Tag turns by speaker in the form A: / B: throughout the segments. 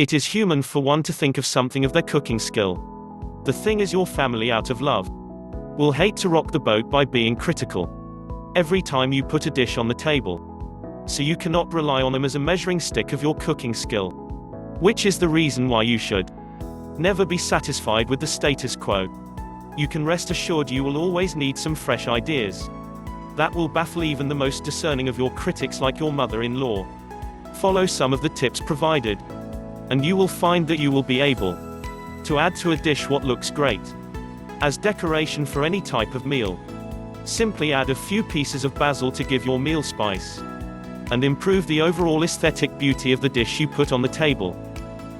A: It is human for one to think of something of their cooking skill. The thing is, your family, out of love, will hate to rock the boat by being critical every time you put a dish on the table. So you cannot rely on them as a measuring stick of your cooking skill. Which is the reason why you should never be satisfied with the status quo. You can rest assured you will always need some fresh ideas that will baffle even the most discerning of your critics, like your mother-in-law. Follow some of the tips provided, and you will find that you will be able to add to a dish what looks great as decoration for any type of meal. Simply add a few pieces of basil to give your meal spice and improve the overall aesthetic beauty of the dish you put on the table.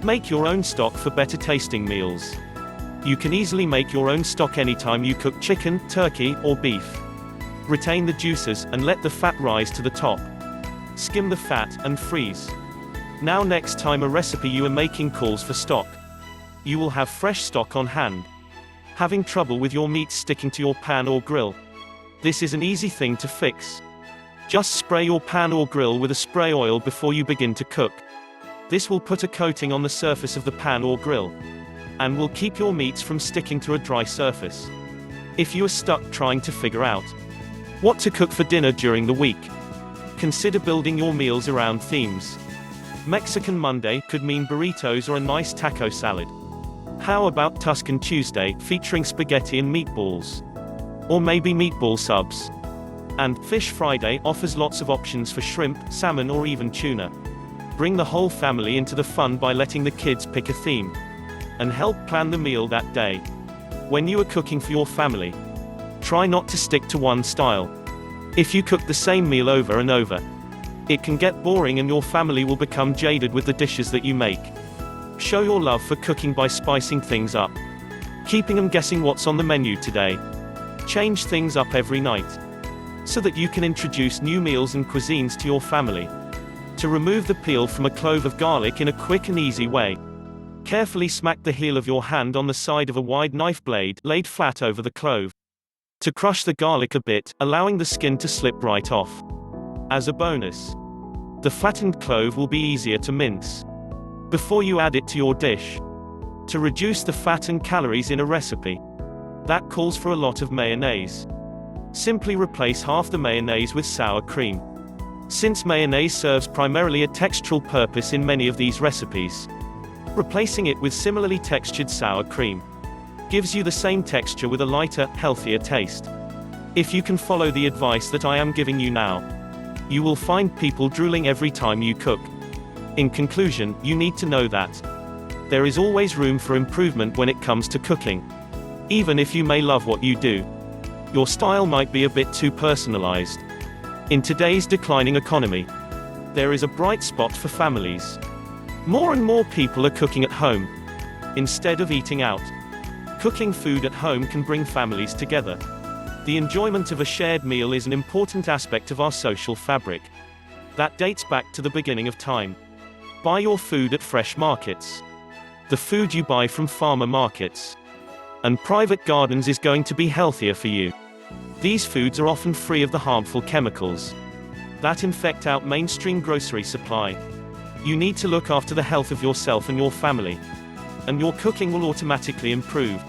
A: Make your own stock for better tasting meals. You can easily make your own stock anytime you cook chicken, turkey, or beef. Retain the juices, and let the fat rise to the top. Skim the fat, and freeze. Now next time a recipe you are making calls for stock, you will have fresh stock on hand. Having trouble with your meats sticking to your pan or grill? This is an easy thing to fix. Just spray your pan or grill with a spray oil before you begin to cook. This will put a coating on the surface of the pan or grill, and will keep your meats from sticking to a dry surface. If you are stuck trying to figure out what to cook for dinner during the week, consider building your meals around themes. Mexican Monday could mean burritos or a nice taco salad. How about Tuscan Tuesday, featuring spaghetti and meatballs? Or maybe meatball subs. And Fish Friday offers lots of options for shrimp, salmon, or even tuna. Bring the whole family into the fun by letting the kids pick a theme and help plan the meal that day. When you are cooking for your family, try not to stick to one style. If you cook the same meal over and over, it can get boring and your family will become jaded with the dishes that you make. Show your love for cooking by spicing things up, keeping them guessing what's on the menu today. Change things up every night, so that you can introduce new meals and cuisines to your family. To remove the peel from a clove of garlic in a quick and easy way, carefully smack the heel of your hand on the side of a wide knife blade laid flat over the clove. To crush the garlic a bit, allowing the skin to slip right off. As a bonus, the flattened clove will be easier to mince before you add it to your dish. To reduce the fat and calories in a recipe that calls for a lot of mayonnaise, simply replace half the mayonnaise with sour cream. Since mayonnaise serves primarily a textural purpose in many of these recipes, replacing it with similarly textured sour cream gives you the same texture with a lighter, healthier taste. If you can follow the advice that I am giving you now, you will find people drooling every time you cook. In conclusion, you need to know that there is always room for improvement when it comes to cooking. Even if you may love what you do, your style might be a bit too personalized. In today's declining economy, there is a bright spot for families. More and more people are cooking at home instead of eating out. Cooking food at home can bring families together. The enjoyment of a shared meal is an important aspect of our social fabric that dates back to the beginning of time. Buy your food at fresh markets. The food you buy from farmer markets and private gardens is going to be healthier for you. These foods are often free of the harmful chemicals that infect our mainstream grocery supply. You need to look after the health of yourself and your family, and your cooking will automatically improve.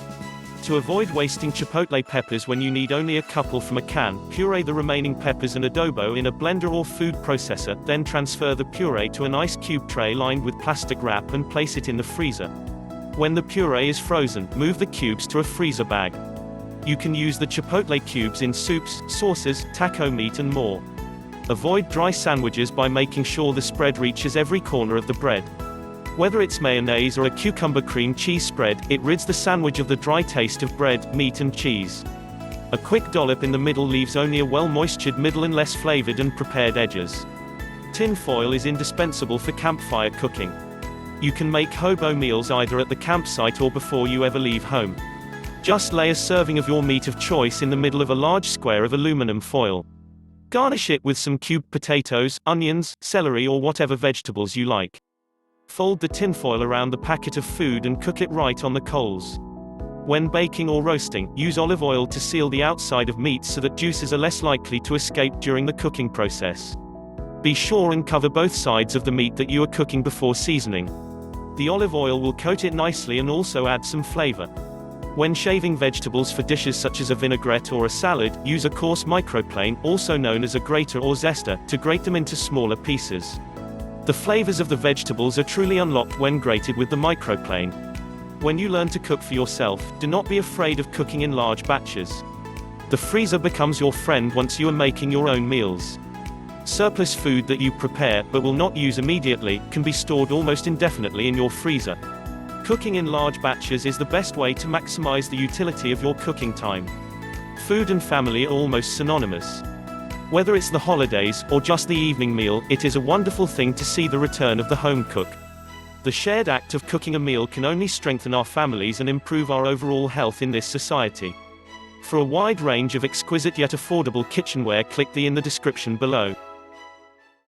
A: To avoid wasting chipotle peppers when you need only a couple from a can, puree the remaining peppers and adobo in a blender or food processor, then transfer the puree to an ice cube tray lined with plastic wrap and place it in the freezer. When the puree is frozen, move the cubes to a freezer bag. You can use the chipotle cubes in soups, sauces, taco meat and more. Avoid dry sandwiches by making sure the spread reaches every corner of the bread. Whether it's mayonnaise or a cucumber cream cheese spread, it rids the sandwich of the dry taste of bread, meat and cheese. A quick dollop in the middle leaves only a well-moistured middle and less flavored and prepared edges. Tin foil is indispensable for campfire cooking. You can make hobo meals either at the campsite or before you ever leave home. Just lay a serving of your meat of choice in the middle of a large square of aluminum foil. Garnish it with some cubed potatoes, onions, celery or whatever vegetables you like. Fold the tinfoil around the packet of food and cook it right on the coals. When baking or roasting, use olive oil to seal the outside of meats so that juices are less likely to escape during the cooking process. Be sure and cover both sides of the meat that you are cooking before seasoning. The olive oil will coat it nicely and also add some flavor. When shaving vegetables for dishes such as a vinaigrette or a salad, use a coarse microplane, also known as a grater or zester, to grate them into smaller pieces. The flavors of the vegetables are truly unlocked when grated with the microplane. When you learn to cook for yourself, do not be afraid of cooking in large batches. The freezer becomes your friend once you are making your own meals. Surplus food that you prepare, but will not use immediately, can be stored almost indefinitely in your freezer. Cooking in large batches is the best way to maximize the utility of your cooking time. Food and family are almost synonymous. Whether it's the holidays, or just the evening meal, it is a wonderful thing to see the return of the home cook. The shared act of cooking a meal can only strengthen our families and improve our overall health in this society. For a wide range of exquisite yet affordable kitchenware, click the in the description below.